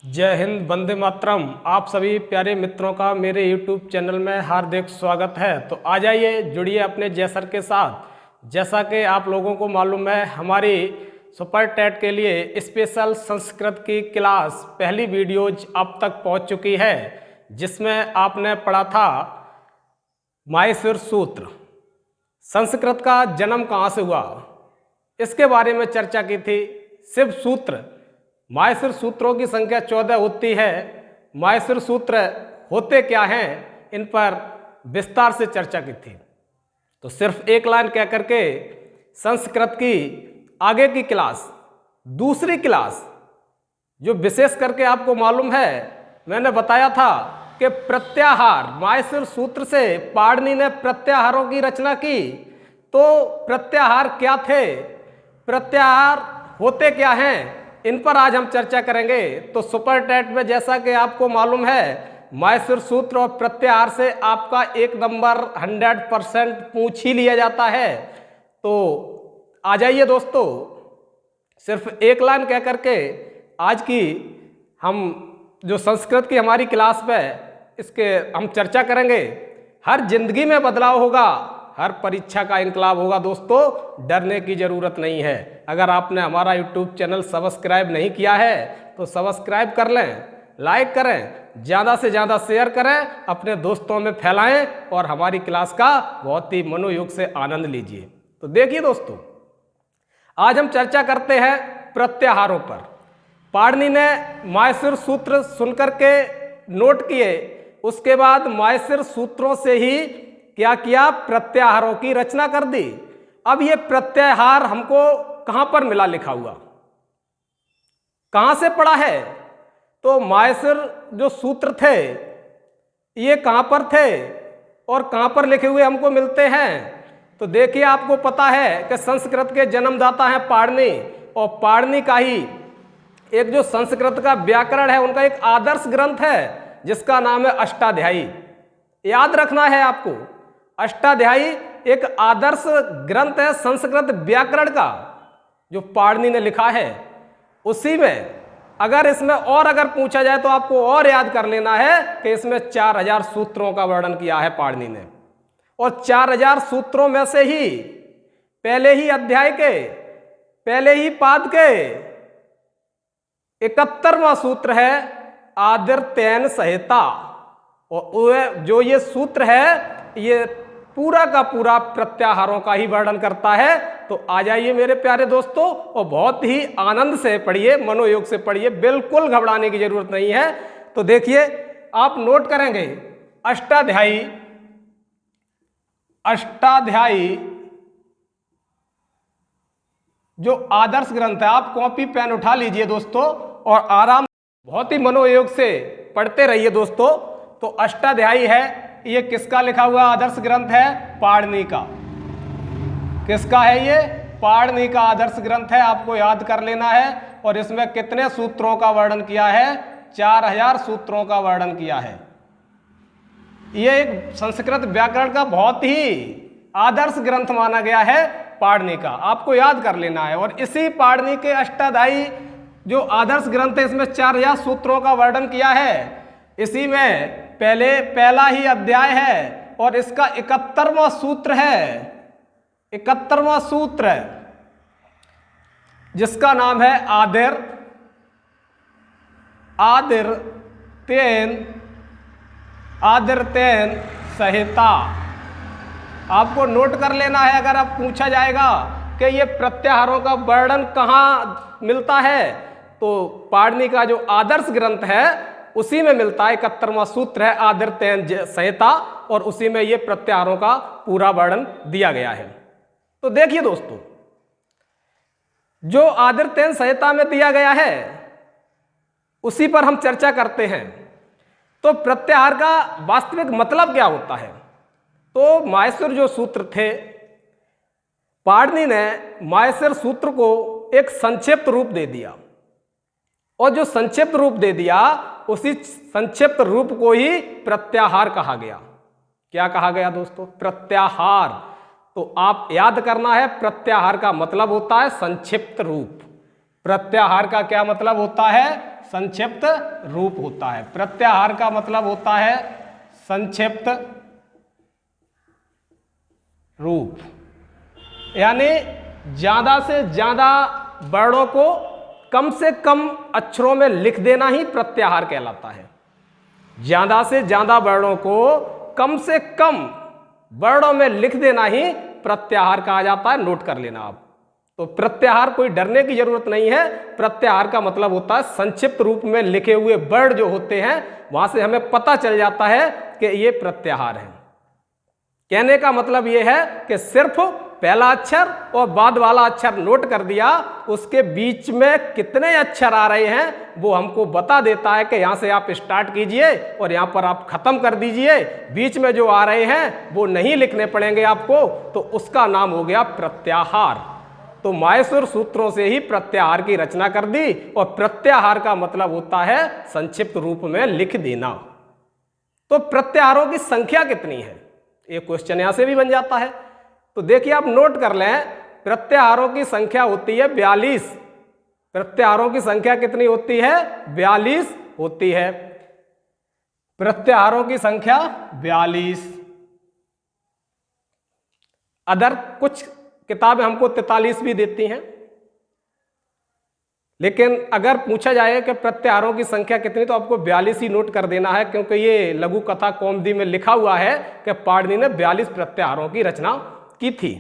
जय हिंद, वंदे मातरम। आप सभी प्यारे मित्रों का मेरे YouTube चैनल में हार्दिक स्वागत है। तो आ जाइए, जुड़िए अपने जय सर के साथ। जैसा कि आप लोगों को मालूम है, हमारी सुपर टेट के लिए स्पेशल संस्कृत की क्लास पहली वीडियोज अब तक पहुंच चुकी है, जिसमें आपने पढ़ा था माहेश्वर सूत्र। संस्कृत का जन्म कहाँ से हुआ, इसके बारे में चर्चा की थी। शिव सूत्र, माहेश्वर सूत्रों की संख्या 14 होती है। माहेश्वर सूत्र होते क्या हैं, इन पर विस्तार से चर्चा की थी। तो सिर्फ एक लाइन कह करके संस्कृत की आगे की क्लास, दूसरी क्लास, जो विशेष करके आपको मालूम है, मैंने बताया था कि प्रत्याहार, माहेश्वर सूत्र से पाणिनि ने प्रत्याहारों की रचना की। तो प्रत्याहार क्या थे, प्रत्याहार होते क्या हैं, इन पर आज हम चर्चा करेंगे। तो सुपर टेट में जैसा कि आपको मालूम है, माहेश्वर सूत्र और प्रत्याहार से आपका 1 नंबर 100% पूछ ही लिया जाता है। तो आ जाइए दोस्तों, सिर्फ एक लाइन कह करके आज की हम जो संस्कृत की हमारी क्लास पे इसके हम चर्चा करेंगे। हर जिंदगी में बदलाव होगा, हर परीक्षा का इंकलाब होगा दोस्तों, डरने की जरूरत नहीं है। अगर आपने हमारा यूट्यूब चैनल सब्सक्राइब नहीं किया है तो सब्सक्राइब कर लें, लाइक करें, ज़्यादा से ज़्यादा शेयर करें, अपने दोस्तों में फैलाएं और हमारी क्लास का बहुत ही मनोयोग से आनंद लीजिए। तो देखिए दोस्तों, आज हम चर्चा करते हैं प्रत्याहारों पर। पाणिनि ने माहेश्वर सूत्र सुनकर के नोट किए, उसके बाद माहेश्वर सूत्रों से ही क्या किया, प्रत्याहारों की रचना कर दी। अब ये प्रत्याहार हमको कहां पर मिला लिखा हुआ, कहां से पढ़ा है? तो माहेश्वर जो सूत्र थे ये कहां पर थे और कहां पर लिखे हुए हमको मिलते हैं? तो देखिए, आपको पता है कि संस्कृत के जन्मदाता है पाणिनि, और पाणिनि का ही एक जो संस्कृत का व्याकरण है उनका एक आदर्श ग्रंथ है जिसका नाम है अष्टाध्यायी। याद रखना है आपको, अष्टाध्यायी एक आदर्श ग्रंथ है संस्कृत व्याकरण का जो पाणिनि ने लिखा है। उसी में अगर इसमें और अगर पूछा जाए तो आपको और याद कर लेना है कि इसमें 4000 सूत्रों का वर्णन किया है पाणिनि ने, और 4000 सूत्रों में से ही पहले ही अध्याय के, पहले ही पाद के 71वां सूत्र है आदिर्तेन संहिता। और जो ये सूत्र है ये पूरा का पूरा प्रत्याहारों का ही वर्णन करता है। तो आ जाइए मेरे प्यारे दोस्तों, और बहुत ही आनंद से पढ़िए, मनोयोग से पढ़िए, बिल्कुल घबराने की जरूरत नहीं है। तो देखिए, आप नोट करेंगे अष्टाध्यायी, अष्टाध्यायी जो आदर्श ग्रंथ है, आप कॉपी पेन उठा लीजिए दोस्तों और आराम, बहुत ही मनोयोग से पढ़ते रहिए दोस्तों। तो अष्टाध्यायी है, ये किसका लिखा हुआ आदर्श ग्रंथ है? पाणिनि का। किसका है ये? पाणिनि का आदर्श ग्रंथ है, आपको याद कर लेना है। और इसमें कितने सूत्रों का वर्णन किया है? 4000 सूत्रों का वर्णन किया है। ये एक संस्कृत व्याकरण का बहुत ही आदर्श ग्रंथ माना गया है पाणिनि का, आपको याद कर लेना है। और इसी पाणिनि के अष्टाध्यायी जो आदर्श ग्रंथ है, इसमें 4000 सूत्रों का वर्णन किया है। इसी में पहला ही अध्याय है और इसका 71वां सूत्र है, 71वां सूत्र है जिसका नाम है आदिर्तेन संहिता। आपको नोट कर लेना है, अगर आप पूछा जाएगा कि ये प्रत्याहारों का वर्णन कहाँ मिलता है, तो पाणिनि का जो आदर्श ग्रंथ है उसी में मिलता है। 71वां सूत्र है आदिर्तेन संहिता, और उसी में ये प्रत्याहारों का पूरा वर्णन दिया गया है। तो देखिए दोस्तों, जो आदिर्तेन संहिता में दिया गया है उसी पर हम चर्चा करते हैं। तो प्रत्याहार का वास्तविक मतलब क्या होता है? तो माहेश्वर जो सूत्र थे, पाणिनि ने माहेश्वर सूत्र को एक संक्षिप्त रूप दे दिया, और जो संक्षिप्त रूप दे दिया उसी संक्षिप्त रूप को ही प्रत्याहार कहा गया। क्या कहा गया दोस्तों? प्रत्याहार। तो आप याद करना है, प्रत्याहार का मतलब होता है संक्षिप्त रूप। प्रत्याहार का क्या मतलब होता है? संक्षिप्त रूप होता है। प्रत्याहार का मतलब होता है संक्षिप्त रूप, यानी ज्यादा से ज्यादा वर्णों को कम से कम अक्षरों में लिख देना ही प्रत्याहार कहलाता है। ज्यादा से ज्यादा वर्णों को कम से कम वर्णों में लिख देना ही प्रत्याहार कहा जाता है। नोट कर लेना आप। तो प्रत्याहार कोई डरने की जरूरत नहीं है। प्रत्याहार का मतलब होता है संक्षिप्त रूप में लिखे हुए वर्ड जो होते हैं, वहां से हमें पता चल जाता है कि ये प्रत्याहार है। कहने का मतलब ये है कि सिर्फ पहला अक्षर और बाद वाला अक्षर नोट कर दिया, उसके बीच में कितने अक्षर आ रहे हैं वो हमको बता देता है कि यहां से आप स्टार्ट कीजिए और यहां पर आप खत्म कर दीजिए। बीच में जो आ रहे हैं वो नहीं लिखने पड़ेंगे आपको, तो उसका नाम हो गया प्रत्याहार। तो माहेश्वर सूत्रों से ही प्रत्याहार की रचना कर दी, और प्रत्याहार का मतलब होता है संक्षिप्त रूप में लिख देना। तो प्रत्याहारों की संख्या कितनी है, एक क्वेश्चन यहां से भी बन जाता है। तो देखिए आप नोट कर लें, प्रत्याहारों की संख्या होती है 42। प्रत्याहारों की संख्या कितनी होती है? 42 होती है। प्रत्याहारों की संख्या 42। अदर कुछ किताबें हमको 43 भी देती हैं, लेकिन अगर पूछा जाए कि प्रत्याहारों की संख्या कितनी, तो आपको 42 ही नोट कर देना है, क्योंकि ये लघु कथा कौमुदी में लिखा हुआ है कि पाणिनि ने 42 प्रत्याहारों की रचना की थी।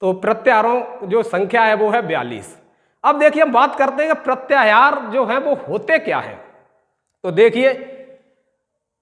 तो प्रत्याहारों जो संख्या है वो है 42। अब देखिए हम बात करते हैं कि प्रत्याहार जो है वो होते क्या है। तो देखिए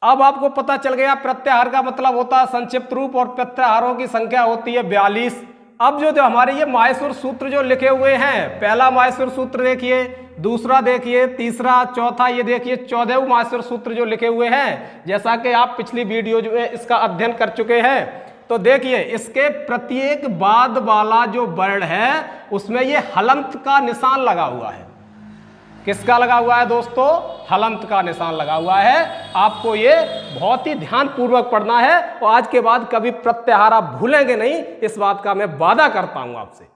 अब आपको पता चल गया, प्रत्याहार का मतलब होता है संक्षिप्त रूप और प्रत्याहारों की संख्या होती है 42। अब जो हमारे ये माहेश्वर सूत्र जो लिखे हुए हैं, पहला माहेश्वर सूत्र देखिए, दूसरा देखिए, तीसरा, चौथा, ये देखिए 14वें माहेश्वर सूत्र जो लिखे हुए हैं, जैसा कि आप पिछली वीडियो में इसका अध्ययन कर चुके हैं। तो देखिए इसके प्रत्येक बाद वाला जो वर्ण है उसमें ये हलंत का निशान लगा हुआ है। किसका लगा हुआ है दोस्तों? हलंत का निशान लगा हुआ है। आपको ये बहुत ही ध्यान पूर्वक पढ़ना है, और आज के बाद कभी प्रत्याहार आप भूलेंगे नहीं, इस बात का मैं वादा करता हूं आपसे।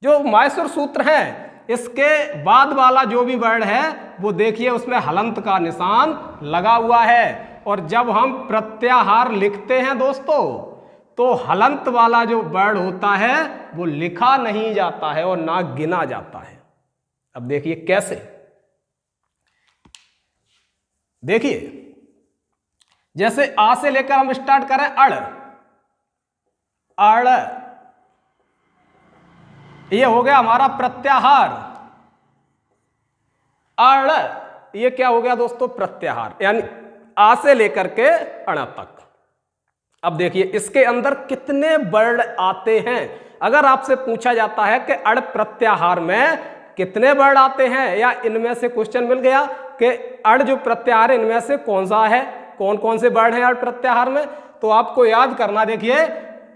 जो माहेश्वर सूत्र है इसके बाद वाला जो भी वर्ण है वो देखिए उसमें हलंत का निशान लगा हुआ है। और जब हम प्रत्याहार लिखते हैं दोस्तों, तो हलंत वाला जो वर्ण होता है वो लिखा नहीं जाता है और ना गिना जाता है। अब देखिए कैसे, देखिए जैसे आ से लेकर हम स्टार्ट करें अड़, अड़, ये हो गया हमारा प्रत्याहार। अड़, ये क्या हो गया दोस्तों? प्रत्याहार, यानी आ से लेकर के अण तक। अब देखिए इसके अंदर कितने वर्ण आते हैं। अगर आपसे पूछा जाता है कि अड़ प्रत्याहार में कितने वर्ण आते हैं, या इनमें से क्वेश्चन मिल गया कि अड़ जो प्रत्याहार है इनमें से कौन सा है, कौन कौन से वर्ण हैं अड़ प्रत्याहार में, तो आपको याद करना, देखिए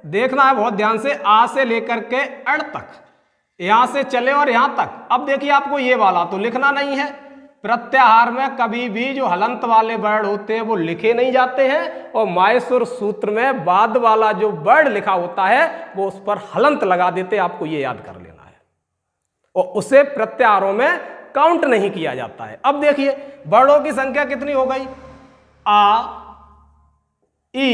देखना है बहुत ध्यान से, आ से लेकर के अड़ तक, यहां से चले और यहां तक। अब देखिए आपको ये वाला तो लिखना नहीं है। प्रत्याहार में कभी भी जो हलंत वाले वर्ण होते हैं वो लिखे नहीं जाते हैं, और माहेश्वर सूत्र में बाद वाला जो वर्ण लिखा होता है वो उस पर हलंत लगा देते हैं। आपको ये याद कर लेना है, और उसे प्रत्याहारों में काउंट नहीं किया जाता है। अब देखिए वर्णों की संख्या कितनी हो गई? आ, ई,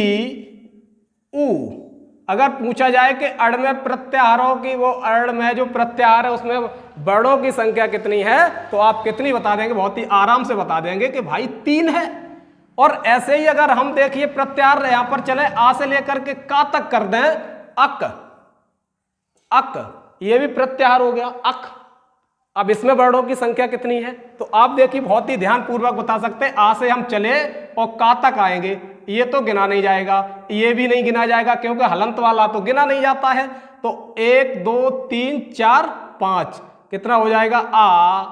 उ। अगर पूछा जाए कि अड़ में प्रत्याहारों की, वो अड़ में जो प्रत्याहार है उसमें वर्णों की संख्या कितनी है, तो आप कितनी बता देंगे? बहुत ही आराम से बता देंगे कि भाई 3 है। और ऐसे ही अगर हम देखिए प्रत्याहार यहां पर चले, आ से लेकर के का तक कर दें, अक, अक, ये भी प्रत्याहार हो गया, अक। अब इसमें वर्णों की संख्या कितनी है? तो आप देखिए बहुत ही ध्यान पूर्वक बता सकते हैं। आ से हम चले और का तक आएंगे, ये तो गिना नहीं जाएगा, ये भी नहीं गिना जाएगा क्योंकि हलंत वाला तो गिना नहीं जाता है। तो 1 2 3 4 5 कितना हो जाएगा? आ,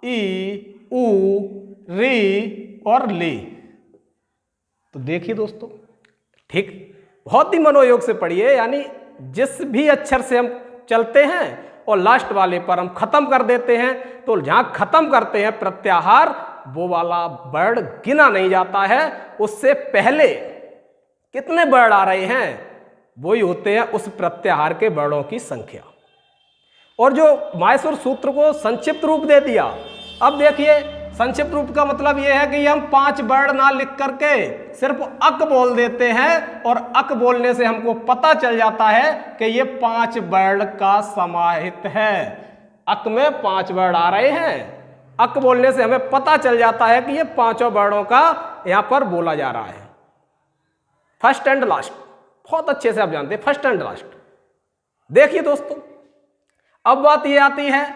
ई, उ, री और ली। तो देखिए दोस्तों, ठीक, बहुत ही मनोयोग से पढ़िए, यानी जिस भी अक्षर से हम चलते हैं और लास्ट वाले पर हम खत्म कर देते हैं, तो जहां खत्म करते हैं प्रत्याहार, वो वाला वर्ण गिना नहीं जाता है। उससे पहले कितने वर्ण आ रहे हैं वही होते हैं उस प्रत्याहार के वर्णों की संख्या। और जो माहेश्वर सूत्र को संक्षिप्त रूप दे दिया। अब देखिए संक्षिप्त रूप का मतलब यह है कि हम 5 वर्ड ना लिख करके सिर्फ अक बोल देते हैं और अक बोलने से हमको पता चल जाता है कि ये 5 वर्ड का समाहित है। अक में 5 वर्ड आ रहे हैं, अक बोलने से हमें पता चल जाता है कि ये 5 वर्डों का यहां पर बोला जा रहा है। फर्स्ट एंड लास्ट बहुत अच्छे से आप जानते हैं, फर्स्ट एंड लास्ट। देखिए दोस्तों, अब बात ये आती है,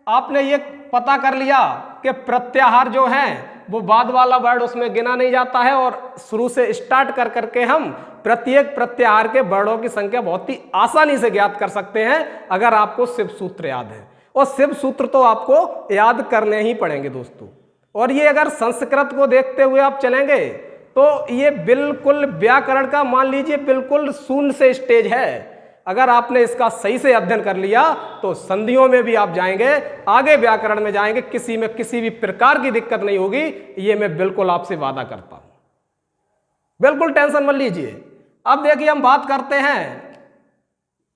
आपने ये पता कर लिया कि प्रत्याहार जो है वो बाद वाला वर्ड उसमें गिना नहीं जाता है और शुरू से स्टार्ट कर करके हम प्रत्येक प्रत्याहार के वर्डों की संख्या बहुत ही आसानी से ज्ञात कर सकते हैं अगर आपको शिव सूत्र याद है। और शिव सूत्र तो आपको याद करने ही पड़ेंगे दोस्तों। और ये अगर संस्कृत को देखते हुए आप चलेंगे तो ये बिल्कुल व्याकरण का मान लीजिए बिल्कुल शून्य से स्टेज है। अगर आपने इसका सही से अध्ययन कर लिया तो संधियों में भी आप जाएंगे, आगे व्याकरण में जाएंगे, किसी भी प्रकार की दिक्कत नहीं होगी, ये मैं बिल्कुल आपसे वादा करता हूं। बिल्कुल टेंशन मत लीजिए। अब देखिए हम बात करते हैं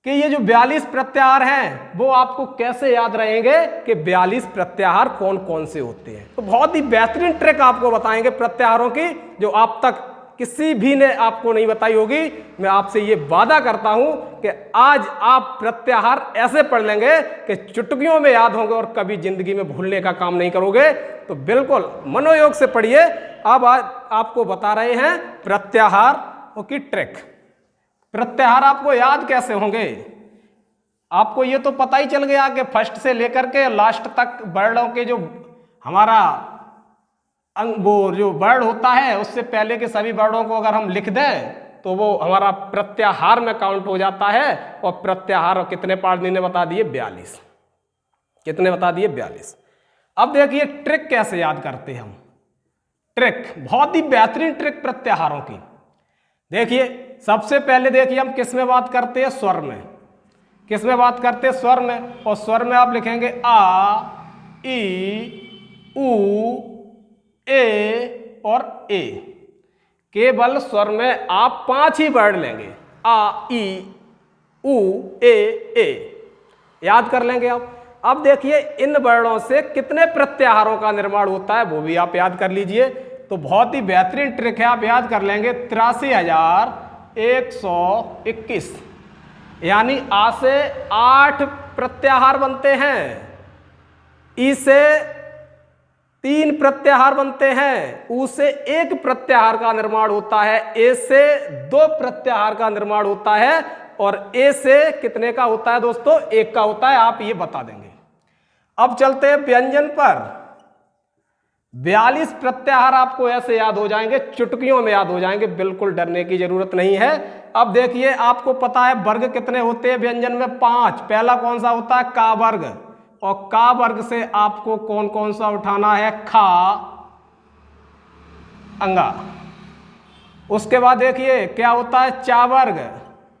कि ये जो 42 प्रत्याहार हैं वो आपको कैसे याद रहेंगे कि 42 प्रत्याहार कौन कौन से होते हैं। तो बहुत ही बेहतरीन ट्रिक आपको बताएंगे प्रत्याहारों की, जो आप तक किसी भी ने आपको नहीं बताई होगी। मैं आपसे ये वादा करता हूं कि आज आप प्रत्याहार ऐसे पढ़ लेंगे कि चुटकियों में याद होंगे और कभी जिंदगी में भूलने का काम नहीं करोगे। तो बिल्कुल मनोयोग से पढ़िए। अब आज आपको बता रहे हैं प्रत्याहार की ट्रिक। प्रत्याहार आपको याद कैसे होंगे? आपको ये तो पता ही चल गया कि फर्स्ट से लेकर के लास्ट तक वर्डों के जो हमारा वो जो वर्ड होता है उससे पहले के सभी वर्डों को अगर हम लिख दें तो वो हमारा प्रत्याहार में काउंट हो जाता है। और प्रत्याहार कितने पार्ट ने बता दिए? 42। कितने बता दिए? 42। अब देखिए ट्रिक कैसे याद करते हैं हम। ट्रिक बहुत ही बेहतरीन ट्रिक प्रत्याहारों की। देखिए सबसे पहले देखिए हम किस में बात करते हैं? स्वर में। किस में बात करते हैं? स्वर में। और स्वर में आप लिखेंगे आ, ई, ऊ, ए और ए। केवल स्वर में आप 5 ही वर्ड लेंगे, आ, ई, ऊ, ए। याद कर लेंगे आप। अब देखिए इन वर्डों से कितने प्रत्याहारों का निर्माण होता है वो भी आप याद कर लीजिए। तो बहुत ही बेहतरीन ट्रिक है, आप याद कर लेंगे 83,121। यानी आ से 8 प्रत्याहार बनते हैं, ई से 3 प्रत्याहार बनते हैं, ऊ से 1 प्रत्याहार का निर्माण होता है, ए से 2 प्रत्याहार का निर्माण होता है और ए से कितने का होता है दोस्तों? 1 का होता है। आप ये बता देंगे। अब चलते हैं व्यंजन पर। 42 प्रत्याहार आपको ऐसे याद हो जाएंगे, चुटकियों में याद हो जाएंगे, बिल्कुल डरने की जरूरत नहीं है। अब देखिए आपको पता है वर्ग कितने होते हैं व्यंजन में? 5। पहला कौन सा होता है? का वर्ग। और का वर्ग से आपको कौन कौन सा उठाना है? खा, अंगा। उसके बाद देखिए क्या होता है? चा वर्ग।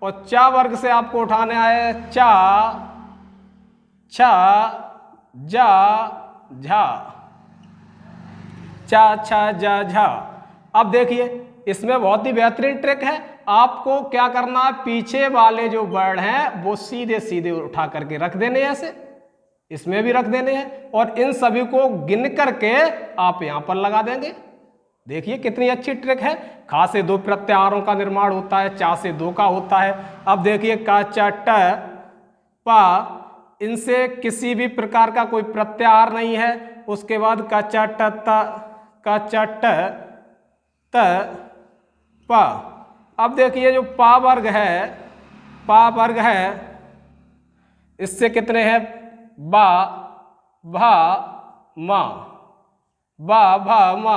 और चा वर्ग से आपको उठाना है चा, छा, जा, झा। चा, छा, जा, झा। अब देखिए इसमें बहुत ही बेहतरीन ट्रिक है। आपको क्या करना है? पीछे वाले जो वर्ड हैं वो सीधे सीधे उठा करके रख देने ऐसे, इसमें भी रख देने हैं और इन सभी को गिन करके आप यहां पर लगा देंगे। देखिए कितनी अच्छी ट्रिक है। खा से 2 प्रत्याहारों का निर्माण होता है, चा से 2 का होता है। अब देखिए का, चा, ट, पा, इनसे किसी भी प्रकार का कोई प्रत्याहार नहीं है। उसके बाद का, चा, ट, ता, का, चा, ट, त, पा। अब देखिए जो पा वर्ग है, पा वर्ग है, इससे कितने हैं? बा, भा, मा। बा, भा, मा।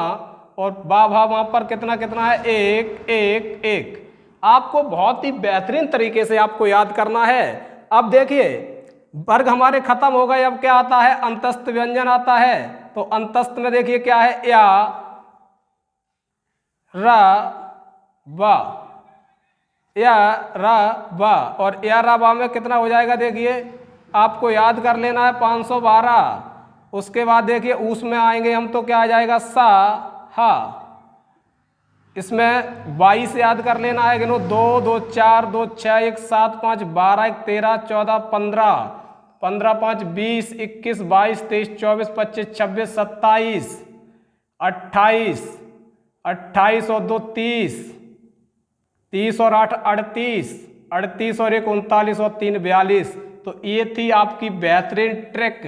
और बा, भा, मा पर कितना कितना है? 1, 1, 1। आपको बहुत ही बेहतरीन तरीके से आपको याद करना है। अब देखिए वर्ग हमारे खत्म हो गए। अब क्या आता है? अंतस्थ व्यंजन आता है। तो अंतस्थ में देखिए क्या है? या, रा, बा, या, रा, बा। और या, रा, बा में कितना हो जाएगा? देखिए आपको याद कर लेना है 512। उसके बाद देखिए उसमें आएंगे हम तो क्या आ जाएगा? सा, हा। इसमें 22 याद कर लेना है। गिनो 2, 2, 4, 2, 6, 1, 7, 5, 12, 1, 13, 14, 15। 15 5 20 21 22 23 24 25 26 27 28 28 और 2 30 30 और 8 38 38 और 1 39 और 3 42। तो ये थी आपकी बेहतरीन ट्रिक।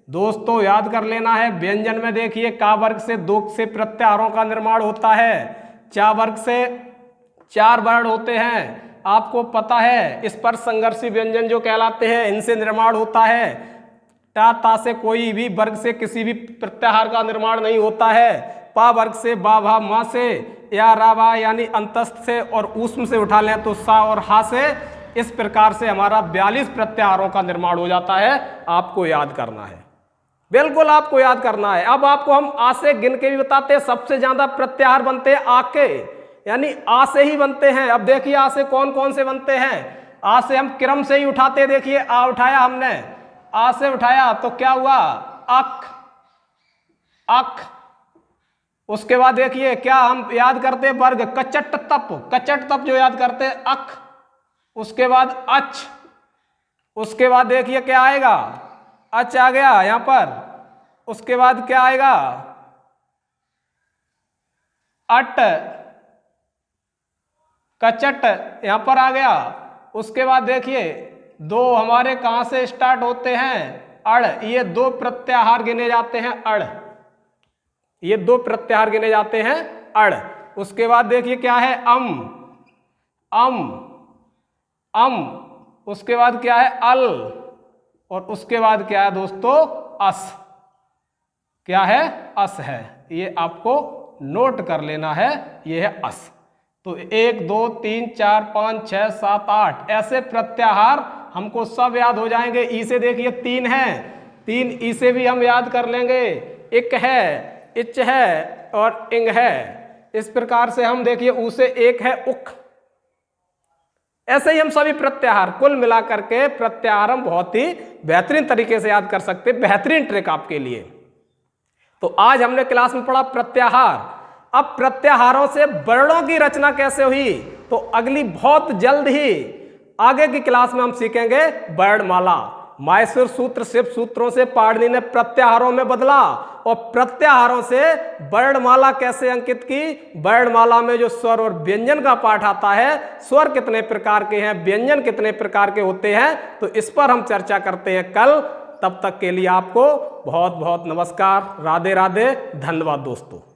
दोस्तों याद कर लेना है, व्यंजन में देखिए का वर्ग से 2 से प्रत्याहारों का निर्माण होता है, चा वर्ग से 4 वर्ण होते हैं। आपको पता है स्पर्श संघर्षी व्यंजन जो कहलाते हैं इनसे निर्माण होता है। टा ता से कोई भी वर्ग से किसी भी प्रत्याहार का निर्माण नहीं होता है। पा वर्ग से बा भा मा से या रा बा यानी अंतस्थ से और ऊष्म से उठा लें तो सा और हा से। इस प्रकार से हमारा 42 प्रत्याहारों का निर्माण हो जाता है। आपको याद करना है, बिल्कुल आपको याद करना है। अब आपको हम आ से गिन के भी बताते हैं। सबसे ज्यादा प्रत्याहार बनते हैं आ के, यानी आ से ही बनते हैं। अब देखिए आ से कौन कौन से बनते हैं। आ से हम क्रम से ही उठाते हैं। देखिए आ उठाया हमने, आ से उठाया तो क्या हुआ अक, अक। उसके बाद देखिए क्या हम याद करते हैं वर्ग, कचट तप, कचट तप जो याद करते हैं अक। उसके बाद अच, उसके बाद देखिए क्या आएगा अच आ गया यहां पर। उसके बाद क्या आएगा अट, कचट यहां पर आ गया। उसके बाद देखिए 2 हमारे कहां से स्टार्ट होते हैं अड़। ये 2 प्रत्याहार गिने जाते हैं अड़, ये 2 प्रत्याहार गिने जाते हैं अड़। उसके बाद देखिए क्या है अम, अम, अम। उसके बाद क्या है अल और उसके बाद क्या है दोस्तों अस। क्या है अस है। ये आपको नोट कर लेना है, ये है अस। तो 1 2 3 4 5 6 7 8 ऐसे प्रत्याहार हमको सब याद हो जाएंगे। ई से देखिए 3 है, 3 ई से भी हम याद कर लेंगे। इक है, इच है और इंग है। इस प्रकार से हम देखिए ऊ से 1 है उक। ऐसे ही हम सभी प्रत्याहार कुल मिलाकर के प्रत्याहार हम बहुत ही बेहतरीन तरीके से याद कर सकते हैं। बेहतरीन ट्रिक आपके लिए। तो आज हमने क्लास में पढ़ा प्रत्याहार। अब प्रत्याहारों से वर्णों की रचना कैसे हुई तो अगली बहुत जल्द ही आगे की क्लास में हम सीखेंगे वर्णमाला। माहेश्वर सूत्र शिव सूत्रों से पाणिनि ने प्रत्याहारों में बदला और प्रत्याहारों से वर्णमाला कैसे अंकित की। वर्णमाला में जो स्वर और व्यंजन का पाठ आता है, स्वर कितने प्रकार के हैं, व्यंजन कितने प्रकार के होते हैं, तो इस पर हम चर्चा करते हैं कल। तब तक के लिए आपको बहुत बहुत नमस्कार, राधे राधे, धन्यवाद दोस्तों।